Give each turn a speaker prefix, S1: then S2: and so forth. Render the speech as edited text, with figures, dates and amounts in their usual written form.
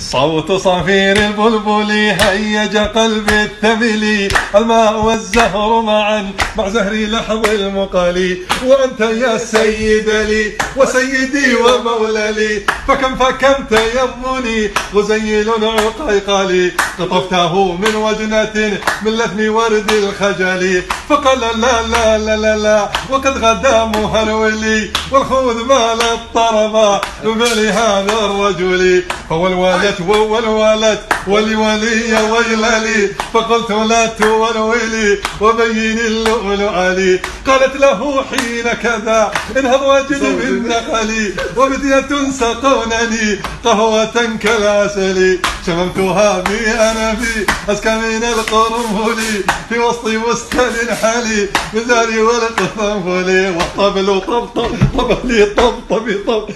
S1: صوت صفير البلبل هيج قلبي الثملي، الماء والزهر معا مع زهر لحظ المقالي، وأنت يا سيد لي وسيدي ومولى لي، فكم تيمني غزيل عقيقالي، قطفته من وجنة من لثم ورد الخجل، فقال لا لا لا لا لا وقد غدا مهرولي، والخوذ مال الطرب بلهذا الرجل، هو الوالد والولد ولولي ويللي، فقلت لا تولولي وبين اللؤلؤ لي، قالت له حين كذا انهض واجد من نقلي، وبدية سقونني قهوة كالعسل، شممتها بأنفي أزكى من القرنفل، في وسط بستان حالي بالزهر والقرنفل، والطبل طب طب طب لي طب طب طب.